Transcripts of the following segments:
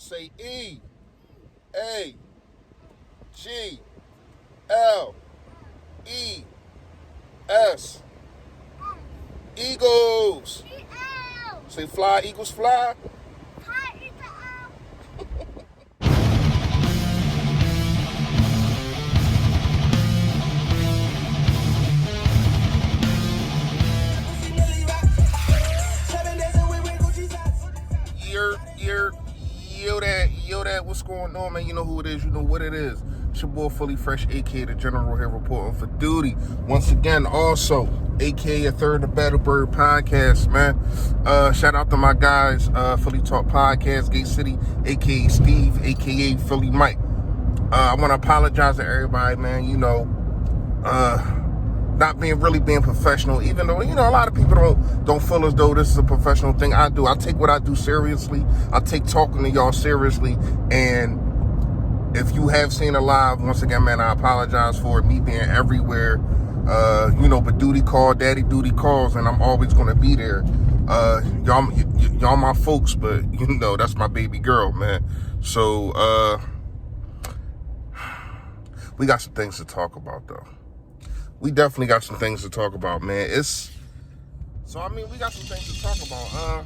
Say E, A, G, L, E, S. Eagles. Say fly, Eagles fly. Yo, that, what's going on, man? You know who it is, you know what it is. It's your boy Fully Fresh, aka the General here reporting for duty. Once again, also, aka a third of Battle Bird podcast, man. Shout out to my guys, Philly Talk Podcast, Gate City, aka Steve, aka Philly Mike. I want to apologize to everybody, man. You know, not being professional, even though, you know, a lot of people don't feel as though this is a professional thing. I do. I take what I do seriously. I take talking to y'all seriously. And if you have seen it live, once again, man, I apologize for me being everywhere. You know, but duty call, daddy duty calls, and I'm always going to be there. Y'all my folks, but, you know, that's my baby girl, man. So, we got some things to talk about, though. We definitely got some things to talk about, man. We got some things to talk about.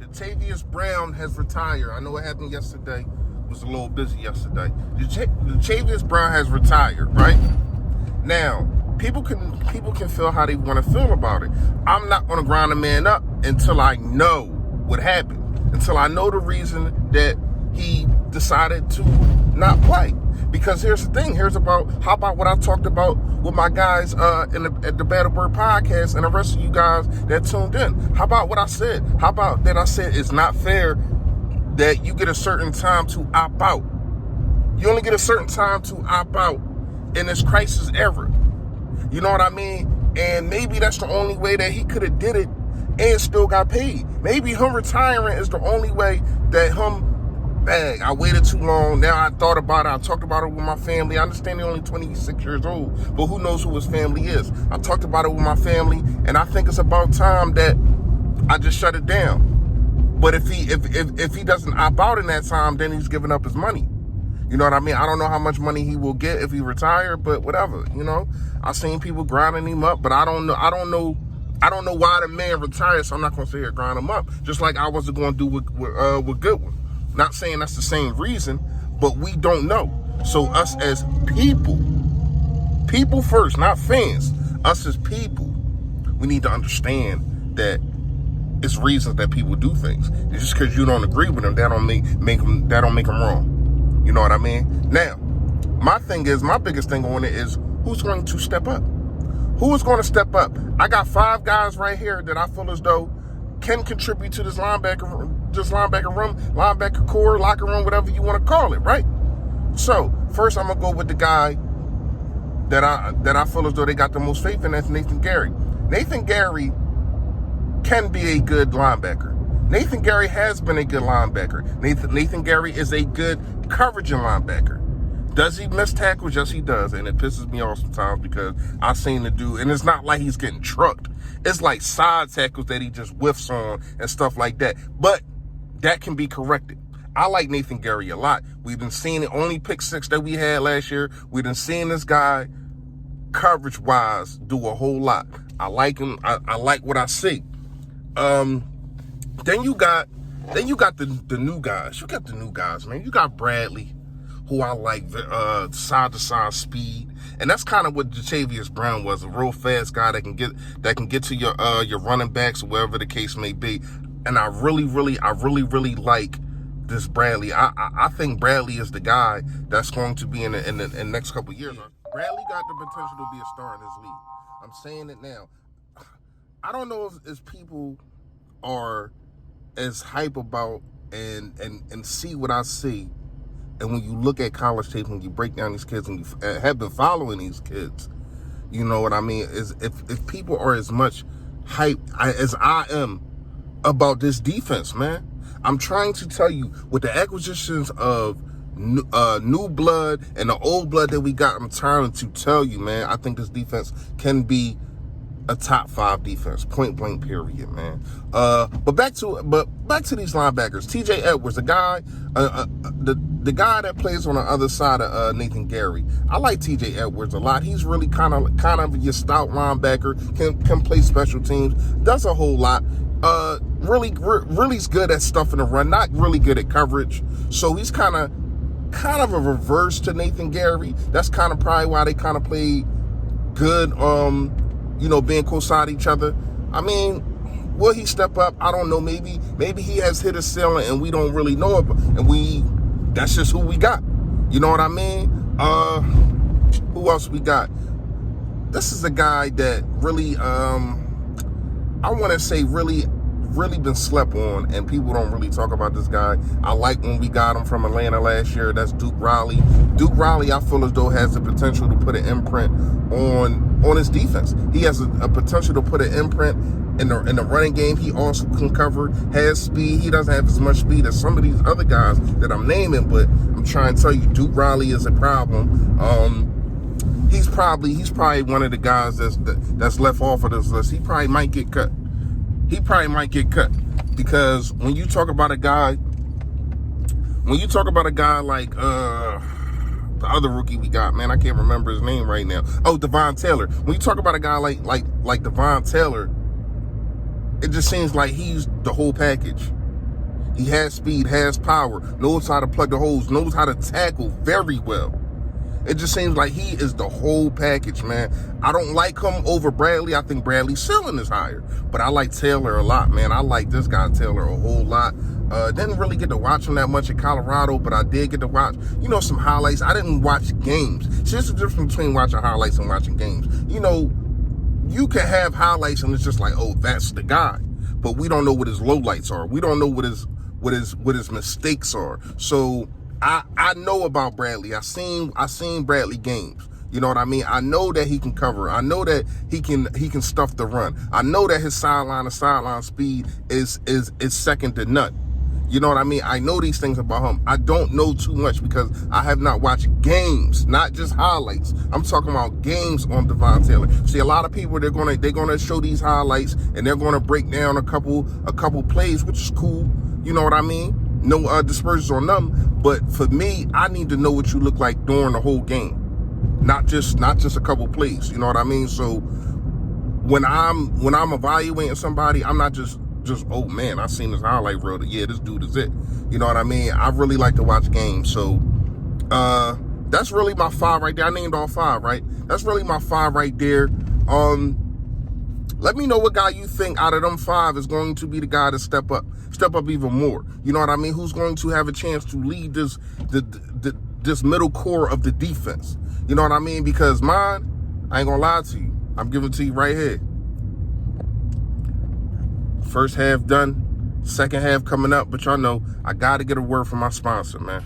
Jatavis Brown has retired. I know it happened yesterday. Was a little busy yesterday. Jatavis Brown has retired, right? Now, people can feel how they want to feel about it. I'm not going to grind a man up until I know what happened. Until I know the reason that he decided to not play. Because here's the thing. How about what I talked about with my guys at the Battle Bird podcast and the rest of you guys that tuned in? How about what I said? How about that I said it's not fair that you get a certain time to opt out. You only get a certain time to opt out in this crisis era. You know what I mean? And maybe that's the only way that he could have did it and still got paid. Maybe him retiring is the only way that I waited too long. Now I thought about it. I talked about it with my family. I understand he's only 26 years old, but who knows who his family is. I talked about it with my family, and I think it's about time that I just shut it down. But if he doesn't opt out in that time, then he's giving up his money. You know what I mean? I don't know how much money he will get if he retires, but whatever. You know, I've seen people grinding him up, but I don't know why the man retired. So I'm not gonna sit here and grind him up, just like I wasn't gonna do with Goodwin. Not saying that's the same reason, but we don't know. So us as people first, not fans, us as people, we need to understand that it's reasons that people do things. It's just because you don't agree with them, that don't make them wrong. You know what I mean? Now, my biggest thing on it is who's going to step up? Who is going to step up? I got 5 guys right here that I feel as though can contribute to this linebacker room, linebacker core, locker room, whatever you want to call it, right? So, first I'm going to go with the guy that I feel as though they got the most faith in. That's Nathan Gary. Nathan Gary can be a good linebacker. Nathan Gary has been a good linebacker. Nathan Gary is a good coveraging linebacker. Does he miss tackles? Yes, he does. And it pisses me off sometimes because I've seen the dude, and it's not like he's getting trucked. It's like side tackles that he just whiffs on and stuff like that. But that can be corrected. I like Nathan Gary a lot. We've been seeing the only pick 6 that we had last year. We've been seeing this guy coverage-wise do a whole lot. I like him. I like what I see. Then you got the new guys. You got the new guys, man. You got Bradley, who I like, side-to-side speed. And that's kind of what Jatavis Brown was, a real fast guy that can get to your running backs, or wherever the case may be. And I really like this Bradley. I think Bradley is the guy that's going to be in the next couple of years. Bradley got the potential to be a star in this league. I'm saying it now. I don't know if people are as hype about and see what I see. And when you look at college tape, when you break down these kids and you have been following these kids, you know what I mean? Is if people are as much hype as I am about this defense, man. I'm trying to tell you, with the acquisitions of new blood and the old blood that we got, I'm trying to tell you, man, I think this defense can be a top 5 defense, point blank period, man. But back to these linebackers. TJ Edwards, the guy that plays on the other side of Nathan Gary. I like TJ Edwards a lot. He's really kind of your stout linebacker, can play special teams, does a whole lot. Really is good at stuffing the run, not really good at coverage. So he's kind of a reverse to Nathan Gary. That's kind of probably why they kind of play good, being close side each other. I mean, will he step up? I don't know. Maybe he has hit a ceiling and we don't really know it, and that's just who we got. You know what I mean? Who else we got? This is a guy that really, I want to say really been slept on, and people don't really talk about this guy. I like when we got him from Atlanta last year. That's Duke Riley. Duke Riley, I feel as though has the potential to put an imprint on his defense. He has a potential to put an imprint in the running game. He also can cover, has speed. He doesn't have as much speed as some of these other guys that I'm naming, but I'm trying to tell you, Duke Riley is a problem. He's probably one of the guys that's left off of this list. He probably might get cut. Because when you talk about a guy like the other rookie we got, man, I can't remember his name right now. Oh, Devon Taylor. When you talk about a guy like Devon Taylor, it just seems like he's the whole package. He has speed, has power, knows how to plug the holes, knows how to tackle very well. It just seems like he is the whole package, man. I don't like him over Bradley. I think Bradley's ceiling is higher. But I like Taylor a lot, man. I like this guy, Taylor, a whole lot. Didn't really get to watch him that much in Colorado, but I did get to watch, some highlights. I didn't watch games. See, there's a difference between watching highlights and watching games. You can have highlights and it's just like, oh, that's the guy. But we don't know what his lowlights are. We don't know what his mistakes are. So I know about Bradley. I seen Bradley games. You know what I mean? I know that he can cover. I know that he can stuff the run. I know that his sideline to sideline speed is second to none. You know what I mean? I know these things about him. I don't know too much because I have not watched games, not just highlights. I'm talking about games on Devon Taylor. See, a lot of people they're gonna show these highlights and they're gonna break down a couple plays, which is cool. You know what I mean? No dispersions on them, but for me, I need to know what you look like during the whole game, not just a couple plays. You know what I mean? So when I'm evaluating somebody, I'm not just oh man, I seen this highlight reel. Yeah, this dude is it. You know what I mean? I really like to watch games. So that's really my 5 right there. I named all 5, right? That's really my 5 right there. Let me know what guy you think out of them 5 is going to be the guy to step up even more. You know what I mean? Who's going to have a chance to lead this middle core of the defense? You know what I mean? Because mine, I ain't gonna lie to you. I'm giving it to you right here. First half done, second half coming up, but y'all know I gotta get a word from my sponsor, man.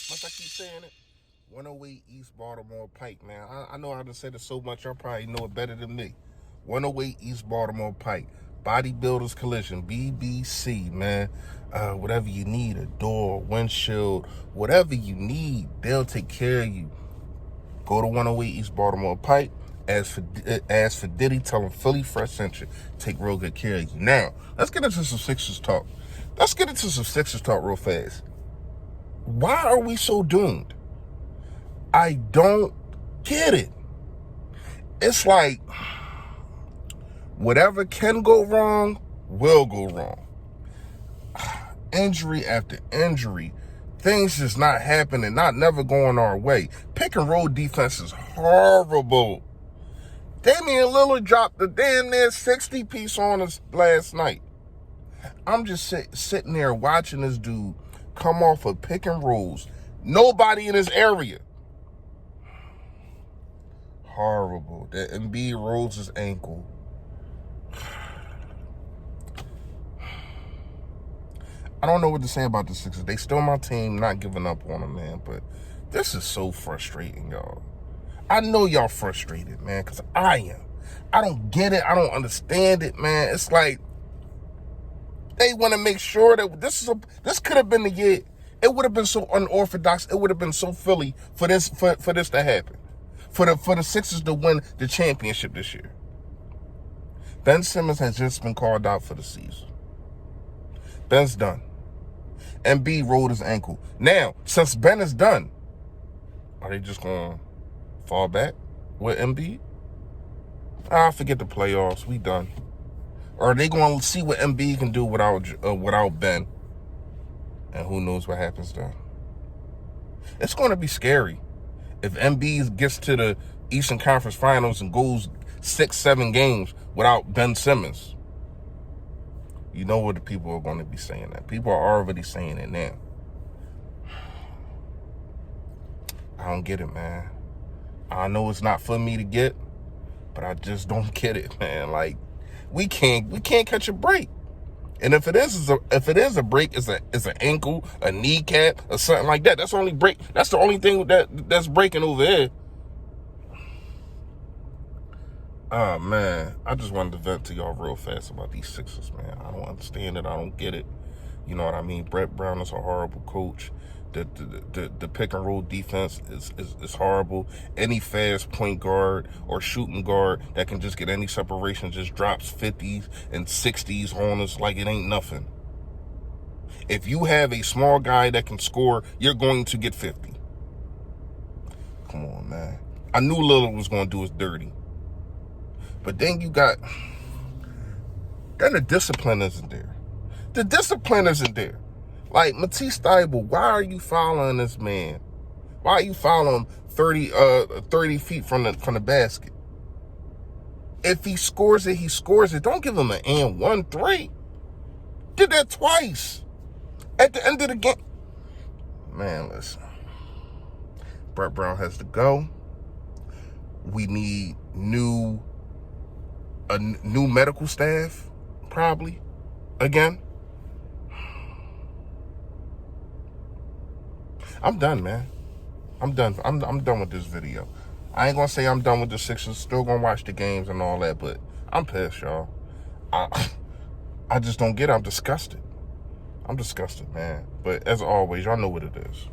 Must I keep saying it? 108 East Baltimore Pike, man. I know how to say it so much, y'all probably know it better than me. 108 East Baltimore Pike. Bodybuilders Collision, BBC, man. Whatever you need, a door, windshield, whatever you need, they'll take care of you. Go to 108 East Baltimore Pike. As for Diddy, tell him Philly Fresh sent you. Take real good care of you. Now, let's get into some Sixers talk. Real fast. Why are we so doomed? I don't get it. It's like whatever can go wrong will go wrong. Injury after injury. Things just not happening, never going our way. Pick and roll defense is horrible. Damian Lillard dropped the damn near 60 piece on us last night. I'm just sitting there watching this dude come off of pick and rolls. Nobody in his area. Horrible. That Embiid rolls his ankle. I don't know what to say about the Sixers. They still my team, not giving up on them, man. But this is so frustrating, y'all. I know y'all frustrated, man, because I am. I don't get it. I don't understand it, man. It's like They want to make sure that this could have been the year. It would have been so unorthodox. It would have been so Philly for this to happen. For the Sixers to win the championship this year. Ben Simmons has just been called out for the season. Ben's done. Embiid rolled his ankle. Now, since Ben is done, are they just going to fall back with Embiid? Forget the playoffs. We done. Or are they going to see what Embiid can do without Ben? And who knows what happens then? It's going to be scary. If Embiid gets to the Eastern Conference Finals and goes 6-7 games without Ben Simmons, you know what the people are going to be saying that. People are already saying it now. I don't get it, man. I know it's not for me to get, but I just don't get it, man. Like, we can't catch a break. And if it is a break, it's an ankle, a kneecap, or something like that. That's the only break. That's the only thing that's breaking over here. Oh, man. I just wanted to vent to y'all real fast about these Sixers, man. I don't understand it. I don't get it. You know what I mean? Brett Brown is a horrible coach. The pick and roll defense is horrible. Any fast point guard or shooting guard that can just get any separation just drops 50s and 60s on us like it ain't nothing. If you have a small guy that can score, you're going to get 50. Come on, man. I knew Lillard was going to do us dirty. But then then the discipline isn't there. The discipline isn't there. Like, Matisse Thybulle, why are you fouling this man? Why are you fouling him 30 feet from the basket? If he scores it, he scores it. Don't give him an and 1-3. Did that twice. At the end of the game. Man, listen. Brett Brown has to go. We need a new medical staff, probably, again. I'm done, man. I'm done. I'm done with this video. I ain't gonna say I'm done with the Sixers. Still gonna watch the games and all that, but I'm pissed, y'all. I just don't get it. I'm disgusted. I'm disgusted, man. But as always, y'all know what it is.